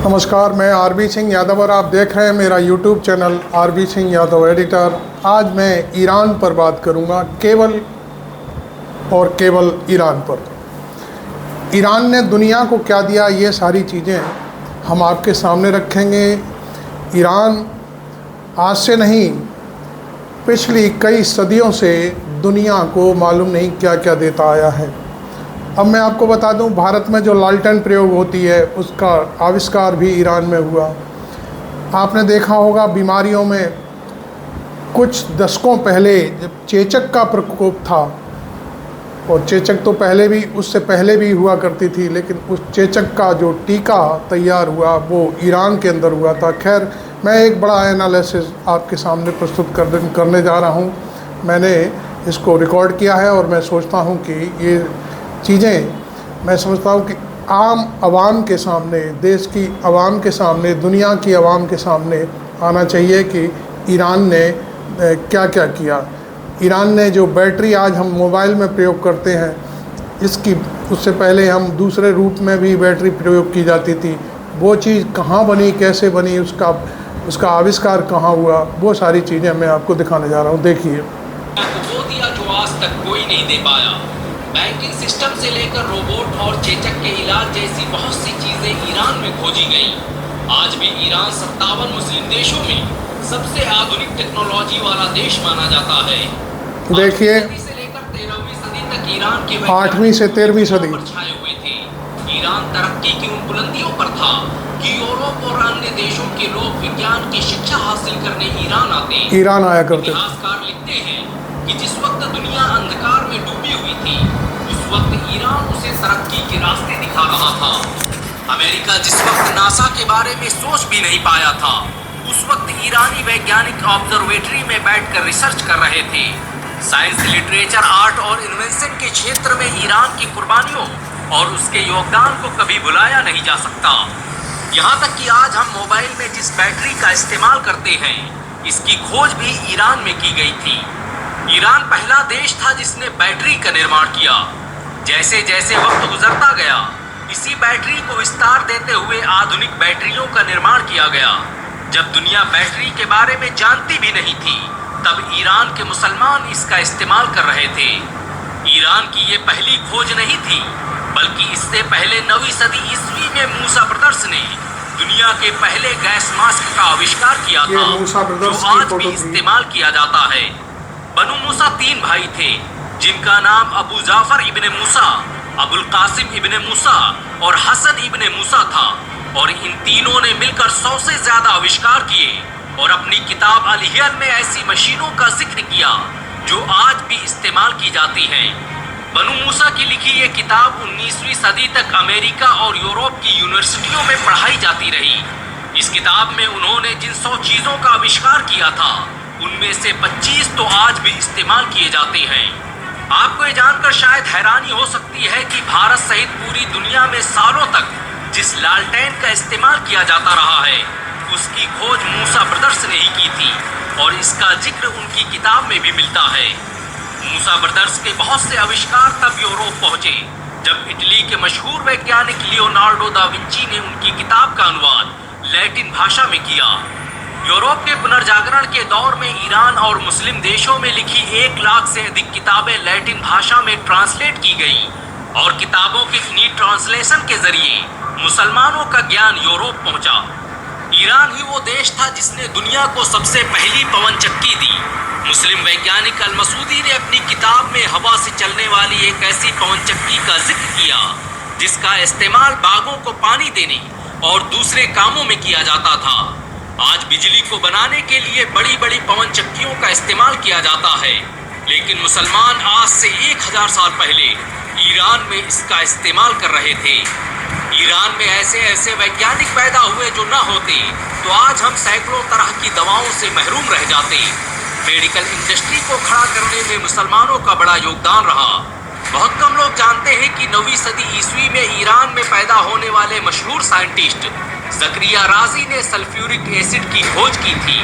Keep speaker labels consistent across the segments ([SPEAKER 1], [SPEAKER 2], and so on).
[SPEAKER 1] नमस्कार, मैं आरबी सिंह यादव और आप देख रहे हैं मेरा YouTube channel R B Singh Yadav editor. आज मैं ईरान पर बात करूंगा, केवल और केवल ईरान पर। ईरान ने दुनिया को क्या दिया, ये सारी चीज़ें हम आपके सामने रखेंगे। ईरान आज से नहीं, पिछली कई सदियों से दुनिया को मालूम नहीं क्या क्या देता आया है। अब मैं आपको बता दूं, भारत में जो लालटेन प्रयोग होती है उसका आविष्कार भी ईरान में हुआ। आपने देखा होगा बीमारियों में कुछ दशकों पहले जब चेचक का प्रकोप था, और चेचक तो पहले भी, उससे पहले भी हुआ करती थी, लेकिन उस चेचक का जो टीका तैयार हुआ वो ईरान के अंदर हुआ था। खैर, मैं एक बड़ा एनालिसिस आपके सामने प्रस्तुत करने जा रहा हूँ। मैंने इसको रिकॉर्ड किया है और मैं सोचता हूँ कि ये चीज़ें, मैं समझता हूँ कि आम आवाम के सामने, देश की आवाम के सामने, दुनिया की आवाम के सामने आना चाहिए कि ईरान ने क्या क्या किया। ईरान ने जो बैटरी आज हम मोबाइल में प्रयोग करते हैं, इसकी उससे पहले हम दूसरे रूप में भी बैटरी प्रयोग की जाती थी। वो चीज़ कहाँ बनी, कैसे बनी, उसका आविष्कार कहाँ हुआ, वो सारी चीज़ें मैं आपको दिखाने जा रहा हूँ। देखिए,
[SPEAKER 2] वो दिया जो आज तक कोई नहीं दे पाया। बैंकिंग सिस्टम से लेकर रोबोट और चेचक के इलाज जैसी बहुत सी चीजें ईरान में खोजी गई। आज भी ईरान 57 मुस्लिम देशों में सबसे आधुनिक टेक्नोलॉजी वाला देश माना जाता है।
[SPEAKER 1] देखिए,
[SPEAKER 2] 8वीं से लेकर 13वीं सदी तक ईरान के
[SPEAKER 1] 8वीं से 13वीं सदी
[SPEAKER 2] छाए हुए थे। ईरान तरक्की की उन बुलंदियों पर था कि यूरोप और अन्य देशों के लोग विज्ञान की शिक्षा हासिल करने ईरान
[SPEAKER 1] आया करते।
[SPEAKER 2] इतिहासकार लिखते हैं कि जिस वक्त दुनिया अंधकार में डूबी हुई थी, उस वक्त ईरान उसे तरक्की के रास्ते दिखा रहा था। अमेरिका जिस वक्त नासा के बारे में सोच भी नहीं पाया था, उस वक्त ईरानी वैज्ञानिक ऑब्जर्वेटरी में बैठकर रिसर्च कर रहे थे। साइंस, लिटरेचर, आर्ट और इन्वेंशन के क्षेत्र में ईरान की कुर्बानियों और उसके योगदान को कभी भुलाया नहीं जा सकता। यहाँ तक कि आज हम मोबाइल में जिस बैटरी का इस्तेमाल करते हैं, इसकी खोज भी ईरान में की गई थी। ईरान पहला देश था जिसने बैटरी का निर्माण किया। जैसे जैसे वक्त गुजरता गया, इसी बैटरी को विस्तार देते हुए आधुनिक बैटरियों का निर्माण किया गया। जब दुनिया बैटरी के बारे में जानती भी नहीं थी, तब ईरान के मुसलमान इसका इस्तेमाल कर रहे थे। ईरान की ये पहली खोज नहीं थी, बल्कि इससे पहले 9वीं सदी ईस्वी में मूसा ब्रदर्स ने दुनिया के पहले गैस मास्क का आविष्कार किया था, जो आज भी इस्तेमाल किया जाता है। बनु मूसा 3 भाई थे, जिनका नाम अबू जाफर इब्ने मूसा, अबुल कासिम इब्ने मूसा और हसन इब्ने मूसा था। और इन तीनों ने मिलकर 100 से ज्यादा आविष्कार किए और अपनी किताब अल-हियल में ऐसी मशीनों का जिक्र किया जो आज भी इस्तेमाल की जाती हैं। बनु मूसा की लिखी ये किताब 19वीं सदी तक अमेरिका और यूरोप की यूनिवर्सिटियों में पढ़ाई जाती रही। इस किताब में उन्होंने जिन 100 चीजों का आविष्कार किया था, उनमें से 25 तो आज भी इस्तेमाल किए जाते हैं। आपको ये जानकर शायद हैरानी हो सकती है कि भारत सहित पूरी दुनिया में सालों तक जिस लालटेन का इस्तेमाल किया जाता रहा है, उसकी खोज मूसा ब्रदर्स ने ही की थी, और इसका जिक्र उनकी किताब में भी मिलता है। मूसा ब्रदर्स के बहुत से आविष्कार तब यूरोप पहुंचे जब इटली के मशहूर वैज्ञानिक लियोनार्डो दा विंची ने उनकी किताब का अनुवाद लैटिन भाषा में किया। यूरोप के पुनर्जागरण के दौर में ईरान और मुस्लिम देशों में लिखी 1 लाख से अधिक किताबें लैटिन भाषा में ट्रांसलेट की गई, और किताबों के इन्हीं ट्रांसलेशन के जरिए मुसलमानों का ज्ञान यूरोप पहुंचा। ईरान ही वो देश था जिसने दुनिया को सबसे पहली पवन चक्की दी। मुस्लिम वैज्ञानिक अल-मसूदी ने अपनी किताब में हवा से चलने वाली एक ऐसी पवन चक्की का जिक्र किया जिसका इस्तेमाल बागों को पानी देने और दूसरे कामों में किया जाता था। आज बिजली को बनाने के लिए बड़ी बड़ी पवन चक्कियों का इस्तेमाल किया जाता है, लेकिन मुसलमान आज से 1000 साल पहले ईरान में इसका इस्तेमाल कर रहे थे। ईरान में ऐसे ऐसे वैज्ञानिक पैदा हुए जो न होते तो आज हम सैकड़ों तरह की दवाओं से महरूम रह जाते। मेडिकल इंडस्ट्री को खड़ा करने में मुसलमानों का बड़ा योगदान रहा। बहुत कम लोग जानते हैं कि 9वीं सदी ईस्वी में ईरान में पैदा होने वाले मशहूर साइंटिस्ट ज़करिया राजी ने सल्फ्यूरिक एसिड की खोज की थी।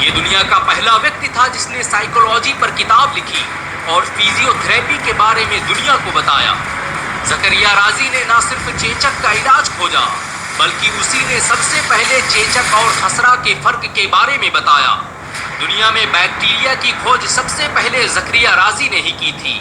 [SPEAKER 2] ये दुनिया का पहला व्यक्ति था जिसने साइकोलॉजी पर किताब लिखी और फिजियोथेरेपी के बारे में दुनिया को बताया। ज़करिया राजी ने न सिर्फ चेचक का इलाज खोजा, बल्कि उसी ने सबसे पहले चेचक और खसरा के फर्क के बारे में बताया। दुनिया में बैक्टीरिया की खोज सबसे पहले ज़करिया राजी ने ही की थी।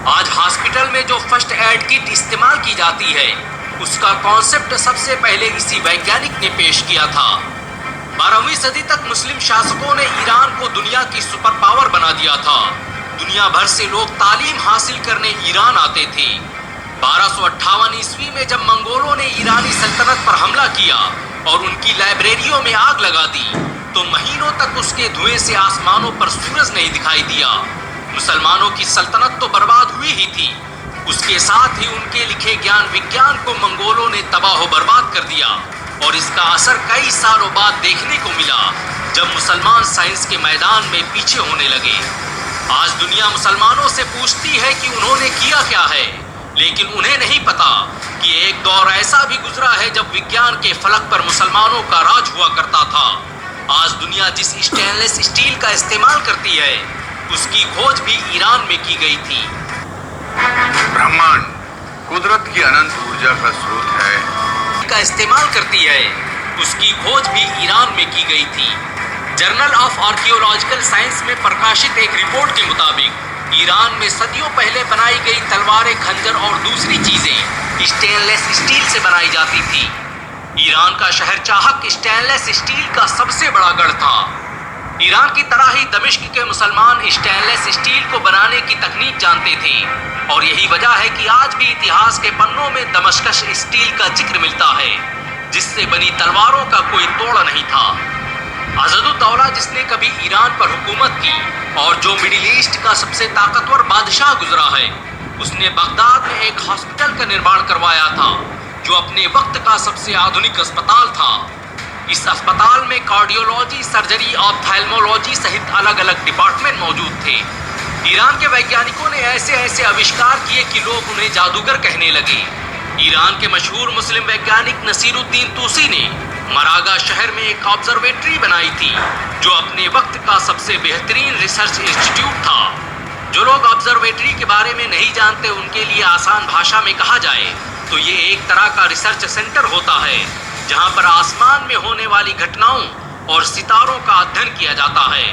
[SPEAKER 2] आज हॉस्पिटल में जो फर्स्ट एड किट इस्तेमाल की जाती है, उसका कॉन्सेप्ट सबसे पहले इसी वैज्ञानिक ने पेश किया था। 12वीं सदी तक मुस्लिम शासकों ने ईरान को दुनिया की सुपर पावर बना दिया था। दुनिया भर से लोग तालीम हासिल करने ईरान आते थे। 1258 ईस्वी में जब मंगोलों ने ईरानी सल्तनत पर हमला किया और उनकी लाइब्रेरियों में आग लगा दी, तो महीनों तक उसके धुएं से आसमानों पर सूरज नहीं दिखाई दिया। मुसलमानों की सल्तनत तो बर्बाद हुई ही थी, उसके साथ ही उनके लिखे ज्ञान विज्ञान को मंगोलों ने तबाह बर्बाद कर दिया। और इसका असर कई सालों बाद देखने को मिला, जब मुसलमान साइंस के मैदान में पीछे होने लगे। आज दुनिया मुसलमानों से पूछती है कि उन्होंने किया क्या है, लेकिन उन्हें नहीं पता कि एक दौर ऐसा भी गुजरा है जब विज्ञान के फलक पर मुसलमानों का राज हुआ करता था। आज दुनिया जिस स्टेनलेस स्टील का इस्तेमाल करती है, उसकी खोज भी ईरान में की गई थी।
[SPEAKER 3] ब्रह्मांड कुदरत की अनंत ऊर्जा का स्रोत है।
[SPEAKER 2] का इस्तेमाल करती है, उसकी खोज भी ईरान में की गई थी। जर्नल ऑफ आर्कियोलॉजिकल साइंस में प्रकाशित एक रिपोर्ट के मुताबिक ईरान में सदियों पहले बनाई गई तलवारें, खंजर और दूसरी चीजें स्टेनलेस स्टील से बनाई जाती थी। ईरान का शहर चाहक स्टेनलेस स्टील का सबसे बड़ा गढ़ था। ईरान की तरह ही दमिश्क के मुसलमान स्टेनलेस स्टील को बनाने की तकनीक जानते थे, और यही वजह है कि आज भी इतिहास के पन्नों में दमश्कश स्टील का जिक्र मिलता है, जिससे बनी तलवारों का कोई तोड़ नहीं था। अज़दुद्दौला, जिसने कभी ईरान पर हुकूमत की और जो मिडिल ईस्ट का सबसे ताकतवर बादशाह गुजरा है, उसने बगदाद में एक हॉस्पिटल का निर्माण करवाया था, जो अपने वक्त का सबसे आधुनिक अस्पताल था। इस अस्पताल में कार्डियोलॉजी, सर्जरी, ऑप्थेल्मोलॉजी सहित अलग अलग डिपार्टमेंट मौजूद थे। ईरान के वैज्ञानिकों ने ऐसे ऐसे आविष्कार किए कि लोग उन्हें जादूगर कहने लगे। ईरान के मशहूर मुस्लिम वैज्ञानिक नसीरुद्दीन तूसी ने मरागा शहर में एक ऑब्जर्वेटरी बनाई थी, जो अपने वक्त का सबसे बेहतरीन रिसर्च इंस्टीट्यूट था। जो लोग ऑब्जर्वेटरी के बारे में नहीं जानते, उनके लिए आसान भाषा में कहा जाए तो ये एक तरह का रिसर्च सेंटर होता है, जहां पर आसमान में होने वाली घटनाओं और सितारों का अध्ययन किया जाता है।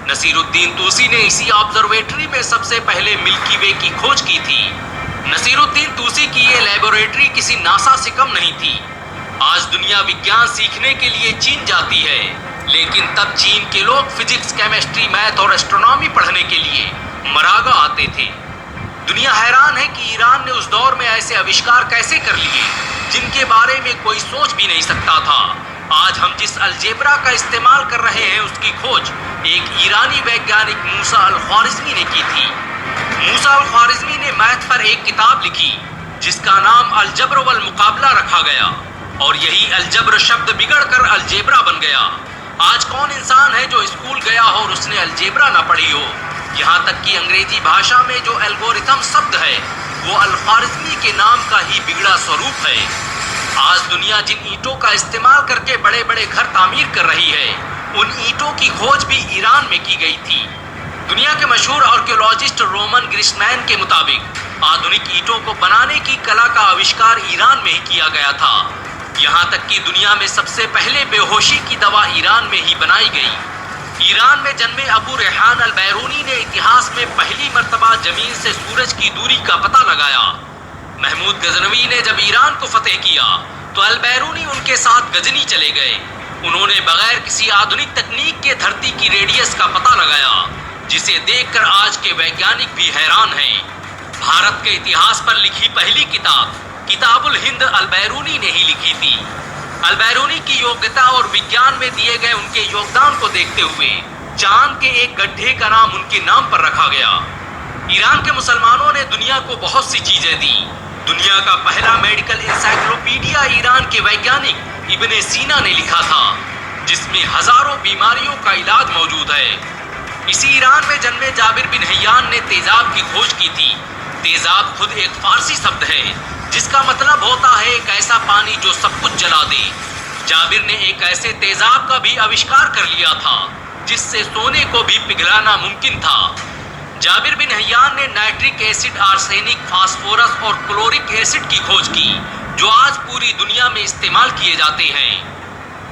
[SPEAKER 2] नसीरुद्दीन तूसी ने इसी ऑब्जर्वेटरी में सबसे पहले मिल्की वे की खोज की थी। नसीरुद्दीन तूसी की ये लैबोरेटरी किसी नासा से कम नहीं थी। आज दुनिया विज्ञान सीखने के लिए चीन जाती है, लेकिन तब चीन के लोग फिजिक्स, केमिस्ट्री, मैथ और एस्ट्रोनॉमी पढ़ने के लिए मरागा आते थे। दुनिया हैरान है कि ईरान ने उस दौर में ऐसे आविष्कार कैसे कर लिए, जिनके बारे में कोई सोच भी नहीं सकता था। आज हम जिस अलजेब्रा का इस्तेमाल कर रहे हैं, उसकी खोज एक ईरानी वैज्ञानिक मूसा अल-ख्वारिज़मी ने की थी। मूसा अल-ख्वारिज़मी ने मैथ पर एक किताब लिखी, जिसका नाम अलजब्र वल मुकाबला रखा गया, और यही अलजब्र शब्द बिगड़कर अलजेब्रा बन गया। आज कौन इंसान है जो स्कूल गया हो और उसने अलजेब्रा ना पढ़ी हो। यहाँ तक कि अंग्रेजी भाषा में जो एल्गोरिथम शब्द है, वो अल-ख्वारिज़मी के नाम का ही बिगड़ा स्वरूप है। आज दुनिया जिन ईंटों का इस्तेमाल करके बड़े बड़े घर तामीर कर रही है, उन ईंटों की खोज भी ईरान में की गई थी। दुनिया के मशहूर आर्कियोलॉजिस्ट रोमन ग्रिसमैन के मुताबिक आधुनिक ईंटों को बनाने की कला का आविष्कार ईरान में ही किया गया था। यहाँ तक कि दुनिया में सबसे पहले बेहोशी की दवा ईरान में ही बनाई गई। ईरान में जन्मे अबू रेहान अल-बैरूनी ने इतिहास में पहली मर्तबा जमीन से सूरज की दूरी का पता लगाया। महमूद गजनवी ने जब ईरान को फतेह किया, तो अल-बैरूनी उनके साथ गजनी चले गए। उन्होंने बगैर किसी आधुनिक तकनीक के धरती की रेडियस का पता लगाया, जिसे देखकर आज के वैज्ञानिक भी हैरान हैं। भारत के इतिहास पर लिखी पहली किताब किताबुल हिंद अल-बैरूनी ने ही लिखी थी। अल-बैरूनी की योग्यता और विज्ञान में दिए गए उनके योगदान को देखते हुए चांद के एक गड्ढे का नाम उनके नाम पर रखा गया। ईरान के मुसलमानों ने दुनिया को बहुत सी चीजें दी। दुनिया का पहला मेडिकल इंसाइक्लोपीडिया ईरान के वैज्ञानिक इब्ने सीना ने लिखा था, जिसमें हजारों बीमारियों का इलाज मौजूद है। इसी ईरान में जन्मे जाबिर बिन हय्यान ने तेजाब की खोज की थी। तेजाब खुद एक फारसी शब्द है, जिसका मतलब होता है एक ऐसा पानी जो सब कुछ जला दे। जाबिर ने एक ऐसे तेजाब का भी आविष्कार कर लिया था, जिससे सोने को भी पिघलाना मुमकिन था। जाबिर बिन हय्यान ने नाइट्रिक एसिड, आर्सेनिक, फास्फोरस और क्लोरिक एसिड की खोज की, जो आज पूरी दुनिया में इस्तेमाल किए जाते हैं।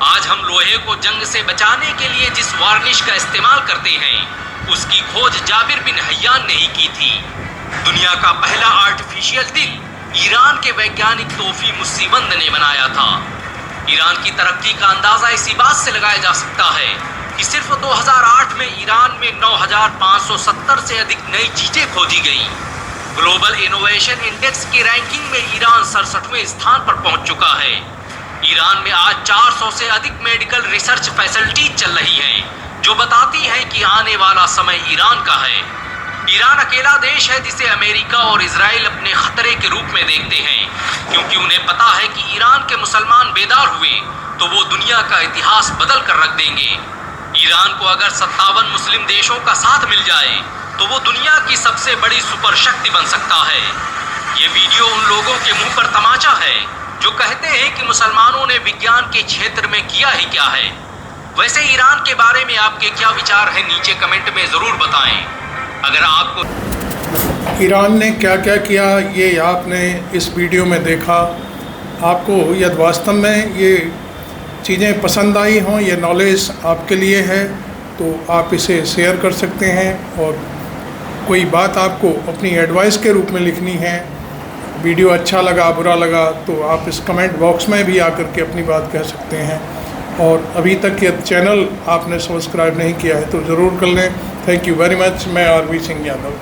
[SPEAKER 2] आज हम लोहे को जंग से बचाने के लिए जिस वार्निश का इस्तेमाल करते हैं, उसकी खोज जाबिर बिन हय्यान ने ही की थी। दुनिया का पहला आर्टिफिशियल दिल ईरान के वैज्ञानिक तोफी मुसीबंद ने बनाया था। ईरान की तरक्की का अंदाजा इसी बात से लगाया जा सकता है कि सिर्फ 2008 में ईरान में 9,570 से अधिक नई चीजें खोजी गई। ग्लोबल इनोवेशन इंडेक्स की रैंकिंग में ईरान 67वें स्थान पर पहुंच चुका है। ईरान में आज 400 से अधिक मेडिकल रिसर्च फैसिलिटीज चल रही हैं, जो बताती हैं कि आने वाला समय ईरान का है। ईरान अकेला देश है जिसे अमेरिका और इजराइल अपने खतरे के रूप में देखते हैं, क्योंकि उन्हें पता है कि ईरान के मुसलमान बेदार हुए तो वो दुनिया का इतिहास बदल कर रख देंगे। ईरान को अगर 57 मुस्लिम देशों का साथ मिल जाए तो वो दुनिया की सबसे बड़ी सुपर शक्ति बन सकता है। ये वीडियो उन लोगों के मुंह पर तमाचा है जो कहते हैं कि मुसलमानों ने विज्ञान के क्षेत्र में किया ही क्या है। वैसे ईरान के बारे में आपके क्या विचार हैं, नीचे कमेंट में ज़रूर बताएं। अगर आपको
[SPEAKER 1] ईरान ने क्या क्या किया ये आपने इस वीडियो में देखा। आपको यदि वास्तव में ये चीज़ें पसंद आई हों, ये नॉलेज आपके लिए है, तो आप इसे शेयर कर सकते हैं। और कोई बात आपको अपनी एडवाइस के रूप में लिखनी है, वीडियो अच्छा लगा बुरा लगा, तो आप इस कमेंट बॉक्स में भी आकर के अपनी बात कह सकते हैं। और अभी तक ये चैनल आपने सब्सक्राइब नहीं किया है तो ज़रूर कर लें। Thank you very much. मैं आरबी सिंह यादव।